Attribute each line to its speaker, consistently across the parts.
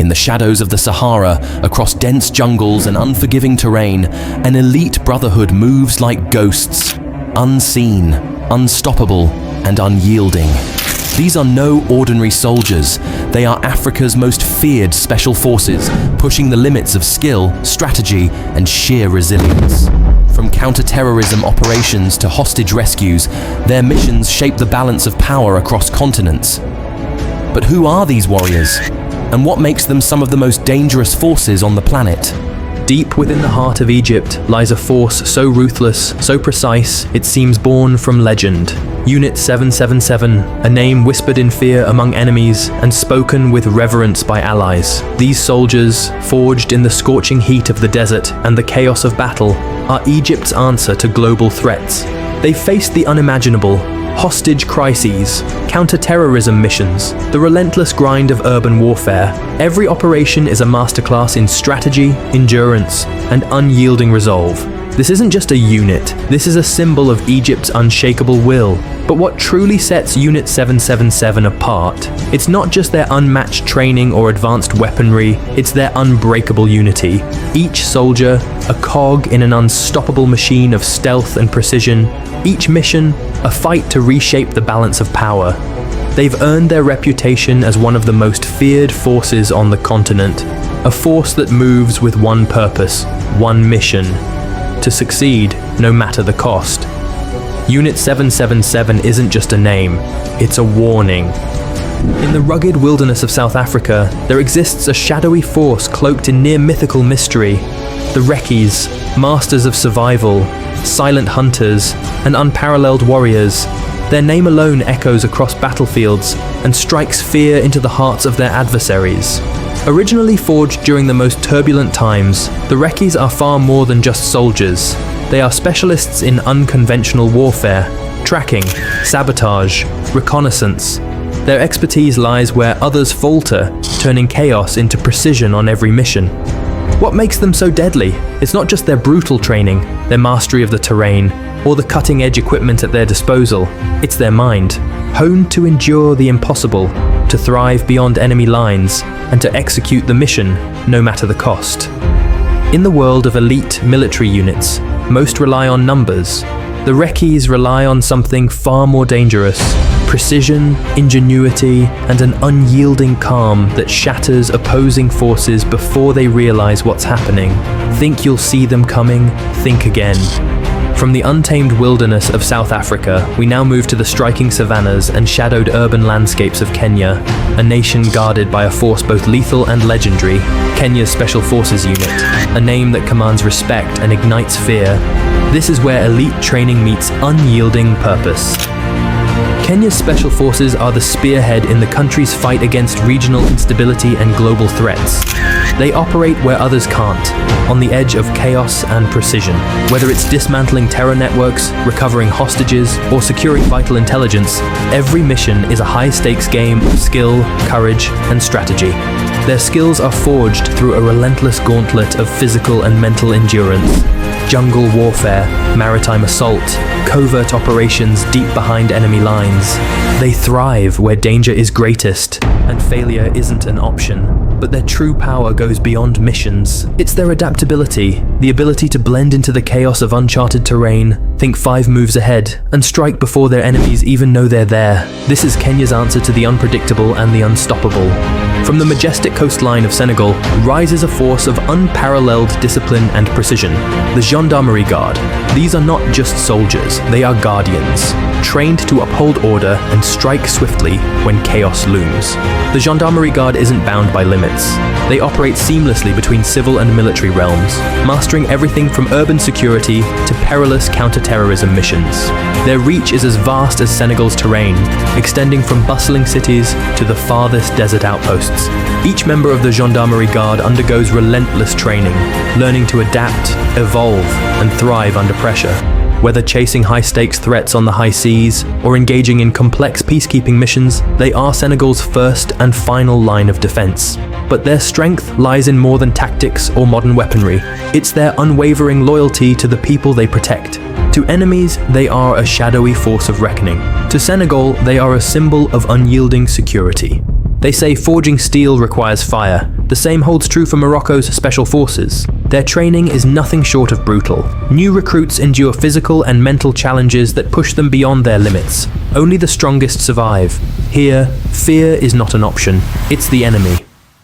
Speaker 1: In the shadows of the Sahara, across dense jungles and unforgiving terrain, an elite brotherhood moves like ghosts, unseen, unstoppable, and unyielding. These are no ordinary soldiers. They are Africa's most feared special forces, pushing the limits of skill, strategy, and sheer resilience. From counter-terrorism operations to hostage rescues, their missions shape the balance of power across continents. But who are these warriors? And what makes them some of the most dangerous forces on the planet?
Speaker 2: Deep within the heart of Egypt lies a force so ruthless, so precise, it seems born from legend. Unit 777, a name whispered in fear among enemies and spoken with reverence by allies. These soldiers, forged in the scorching heat of the desert and the chaos of battle, are Egypt's answer to global threats. They faced the unimaginable: hostage crises, counter-terrorism missions, the relentless grind of urban warfare. Every operation is a masterclass in strategy, endurance, and unyielding resolve. This isn't just a unit, this is a symbol of Egypt's unshakable will. But what truly sets Unit 777 apart, it's not just their unmatched training or advanced weaponry, it's their unbreakable unity. Each soldier, a cog in an unstoppable machine of stealth and precision. Each mission, a fight to reshape the balance of power. They've earned their reputation as one of the most feared forces on the continent. A force that moves with one purpose, one mission: to succeed no matter the cost. Unit 777 isn't just a name, it's a warning. In the rugged wilderness of South Africa, there exists a shadowy force cloaked in near-mythical mystery. The Rekis, masters of survival, silent hunters, and unparalleled warriors. Their name alone echoes across battlefields and strikes fear into the hearts of their adversaries. Originally forged during the most turbulent times, the Rekis are far more than just soldiers. They are specialists in unconventional warfare, tracking, sabotage, reconnaissance. Their expertise lies where others falter, turning chaos into precision on every mission. What makes them so deadly? It's not just their brutal training, their mastery of the terrain, or the cutting-edge equipment at their disposal. It's their mind, honed to endure the impossible, to thrive beyond enemy lines, and to execute the mission, no matter the cost. In the world of elite military units, most rely on numbers. The Rekis rely on something far more dangerous: precision, ingenuity, and an unyielding calm that shatters opposing forces before they realize what's happening. Think you'll see them coming? Think again. From the untamed wilderness of South Africa, we now move to the striking savannas and shadowed urban landscapes of Kenya, a nation guarded by a force both lethal and legendary, Kenya's Special Forces Unit, a name that commands respect and ignites fear. This is where elite training meets unyielding purpose. Kenya's Special Forces are the spearhead in the country's fight against regional instability and global threats. They operate where others can't, on the edge of chaos and precision. Whether it's dismantling terror networks, recovering hostages, or securing vital intelligence, every mission is a high-stakes game of skill, courage, and strategy. Their skills are forged through a relentless gauntlet of physical and mental endurance. Jungle warfare, maritime assault, covert operations deep behind enemy lines. They thrive where danger is greatest, and failure isn't an option. But their true power goes beyond missions. It's their adaptability, the ability to blend into the chaos of uncharted terrain, think 5 moves ahead, and strike before their enemies even know they're there. This is Kenya's answer to the unpredictable and the unstoppable. From the majestic coastline of Senegal rises a force of unparalleled discipline and precision, the Gendarmerie Guard. These are not just soldiers, they are guardians, trained to uphold order and strike swiftly when chaos looms. The Gendarmerie Guard isn't bound by limits. They operate seamlessly between civil and military realms, mastering everything from urban security to perilous counter-terrorism missions. Their reach is as vast as Senegal's terrain, extending from bustling cities to the farthest desert outposts. Each member of the Gendarmerie Guard undergoes relentless training, learning to adapt, evolve, and thrive under pressure. Whether chasing high-stakes threats on the high seas or engaging in complex peacekeeping missions, they are Senegal's first and final line of defense. But their strength lies in more than tactics or modern weaponry. It's their unwavering loyalty to the people they protect. To enemies, they are a shadowy force of reckoning. To Senegal, they are a symbol of unyielding security. They say forging steel requires fire. The same holds true for Morocco's special forces. Their training is nothing short of brutal. New recruits endure physical and mental challenges that push them beyond their limits. Only the strongest survive. Here, fear is not an option, it's the enemy.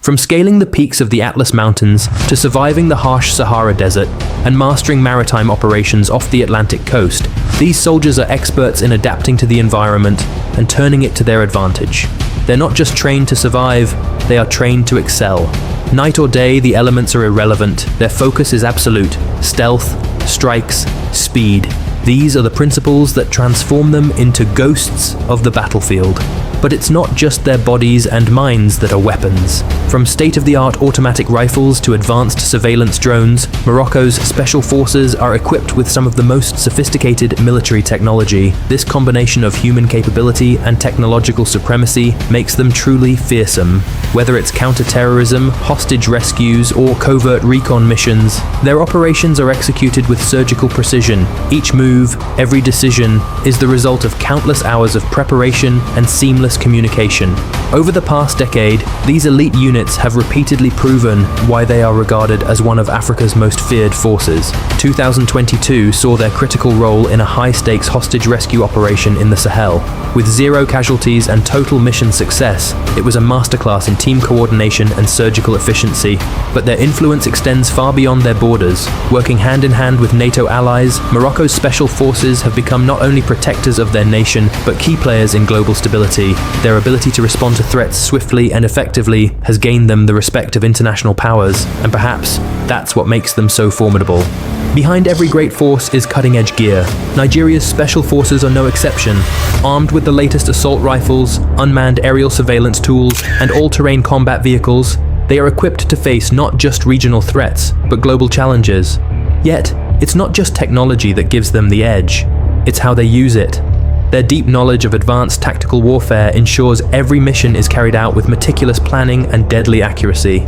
Speaker 2: From scaling the peaks of the Atlas Mountains to surviving the harsh Sahara Desert and mastering maritime operations off the Atlantic coast, these soldiers are experts in adapting to the environment and turning it to their advantage. They're not just trained to survive, they are trained to excel. Night or day, the elements are irrelevant. Their focus is absolute. Stealth, strikes, speed. These are the principles that transform them into ghosts of the battlefield. But it's not just their bodies and minds that are weapons. From state-of-the-art automatic rifles to advanced surveillance drones, Morocco's special forces are equipped with some of the most sophisticated military technology. This combination of human capability and technological supremacy makes them truly fearsome. Whether it's counter-terrorism, hostage rescues, or covert recon missions, their operations are executed with surgical precision. Each move, every decision, is the result of countless hours of preparation and seamless communication. Over the past decade, these elite units have repeatedly proven why they are regarded as one of Africa's most feared forces. 2022 saw their critical role in a high-stakes hostage rescue operation in the Sahel. With 0 casualties and total mission success, it was a masterclass in team coordination and surgical efficiency. But their influence extends far beyond their borders. Working hand in hand with NATO allies, Morocco's special forces have become not only protectors of their nation, but key players in global stability. Their ability to respond to threats swiftly and effectively has gained them the respect of international powers, and perhaps that's what makes them so formidable. Behind every great force is cutting-edge gear. Nigeria's special forces are no exception. Armed with the latest assault rifles, unmanned aerial surveillance tools, and all-terrain combat vehicles, they are equipped to face not just regional threats, but global challenges. Yet, it's not just technology that gives them the edge, it's how they use it. Their deep knowledge of advanced tactical warfare ensures every mission is carried out with meticulous planning and deadly accuracy.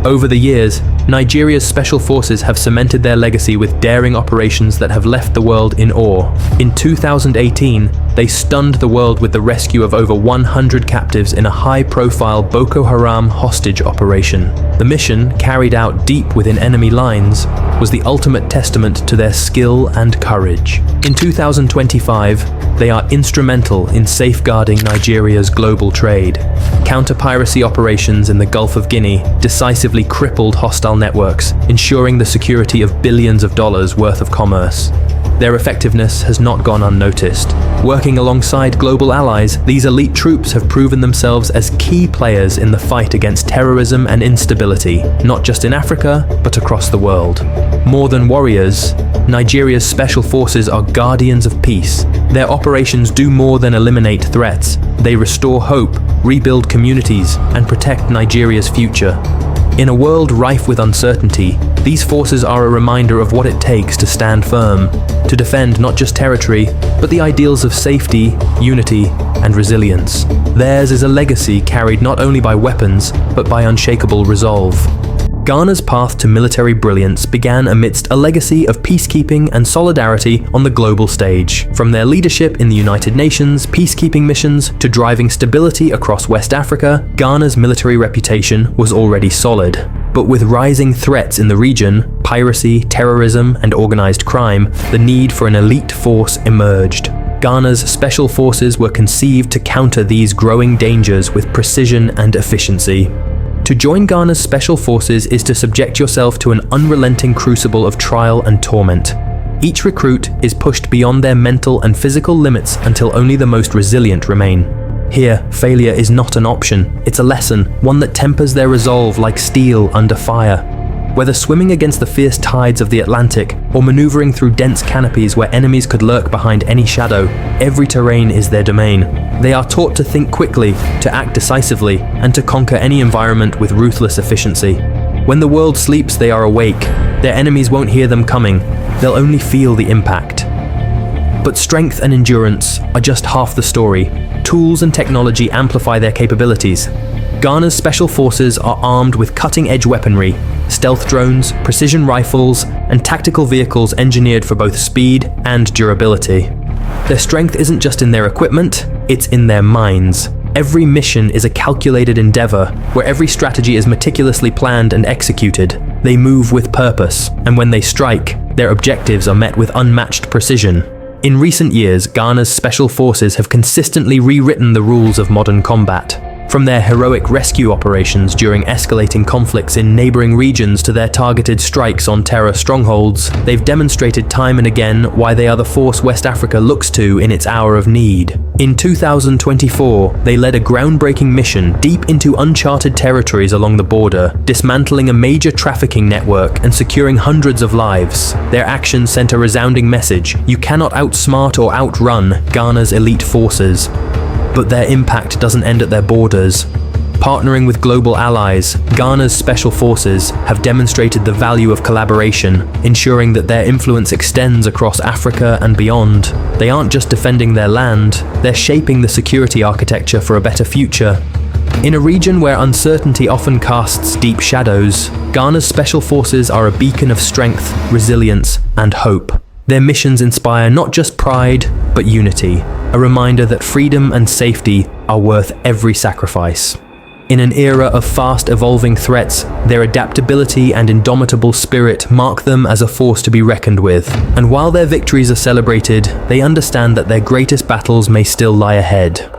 Speaker 2: Over the years, Nigeria's special forces have cemented their legacy with daring operations that have left the world in awe. In 2018, they stunned the world with the rescue of over 100 captives in a high-profile Boko Haram hostage operation. The mission, carried out deep within enemy lines, was the ultimate testament to their skill and courage. In 2025, they are instrumental in safeguarding Nigeria's global trade. Counter-piracy operations in the Gulf of Guinea decisively crippled hostile networks, ensuring the security of billions of dollars worth of commerce. Their effectiveness has not gone unnoticed. Working alongside global allies, these elite troops have proven themselves as key players in the fight against terrorism and instability, not just in Africa, but across the world. More than warriors, Nigeria's special forces are guardians of peace. Their operations do more than eliminate threats. They restore hope, rebuild communities, and protect Nigeria's future. In a world rife with uncertainty, these forces are a reminder of what it takes to stand firm, to defend not just territory, but the ideals of safety, unity, and resilience. Theirs is a legacy carried not only by weapons, but by unshakable resolve. Ghana's path to military brilliance began amidst a legacy of peacekeeping and solidarity on the global stage. From their leadership in the United Nations, peacekeeping missions, to driving stability across West Africa, Ghana's military reputation was already solid. But with rising threats in the region, piracy, terrorism, and organized crime, the need for an elite force emerged. Ghana's special forces were conceived to counter these growing dangers with precision and efficiency. To join Ghana's special forces is to subject yourself to an unrelenting crucible of trial and torment. Each recruit is pushed beyond their mental and physical limits until only the most resilient remain. Here, failure is not an option, it's a lesson, one that tempers their resolve like steel under fire. Whether swimming against the fierce tides of the Atlantic or maneuvering through dense canopies where enemies could lurk behind any shadow, every terrain is their domain. They are taught to think quickly, to act decisively, and to conquer any environment with ruthless efficiency. When the world sleeps, they are awake. Their enemies won't hear them coming, they'll only feel the impact. But strength and endurance are just half the story. Tools and technology amplify their capabilities. Ghana's special forces are armed with cutting-edge weaponry, stealth drones, precision rifles, and tactical vehicles engineered for both speed and durability. Their strength isn't just in their equipment, it's in their minds. Every mission is a calculated endeavor, where every strategy is meticulously planned and executed. They move with purpose, and when they strike, their objectives are met with unmatched precision. In recent years, Ghana's special forces have consistently rewritten the rules of modern combat. From their heroic rescue operations during escalating conflicts in neighboring regions to their targeted strikes on terror strongholds, they've demonstrated time and again why they are the force West Africa looks to in its hour of need. In 2024, they led a groundbreaking mission deep into uncharted territories along the border, dismantling a major trafficking network and securing hundreds of lives. Their actions sent a resounding message: you cannot outsmart or outrun Ghana's elite forces. But their impact doesn't end at their borders. Partnering with global allies, Ghana's special forces have demonstrated the value of collaboration, ensuring that their influence extends across Africa and beyond. They aren't just defending their land, they're shaping the security architecture for a better future. In a region where uncertainty often casts deep shadows, Ghana's special forces are a beacon of strength, resilience, and hope. Their missions inspire not just pride, but unity, a reminder that freedom and safety are worth every sacrifice. In an era of fast evolving threats, their adaptability and indomitable spirit mark them as a force to be reckoned with. And while their victories are celebrated, they understand that their greatest battles may still lie ahead.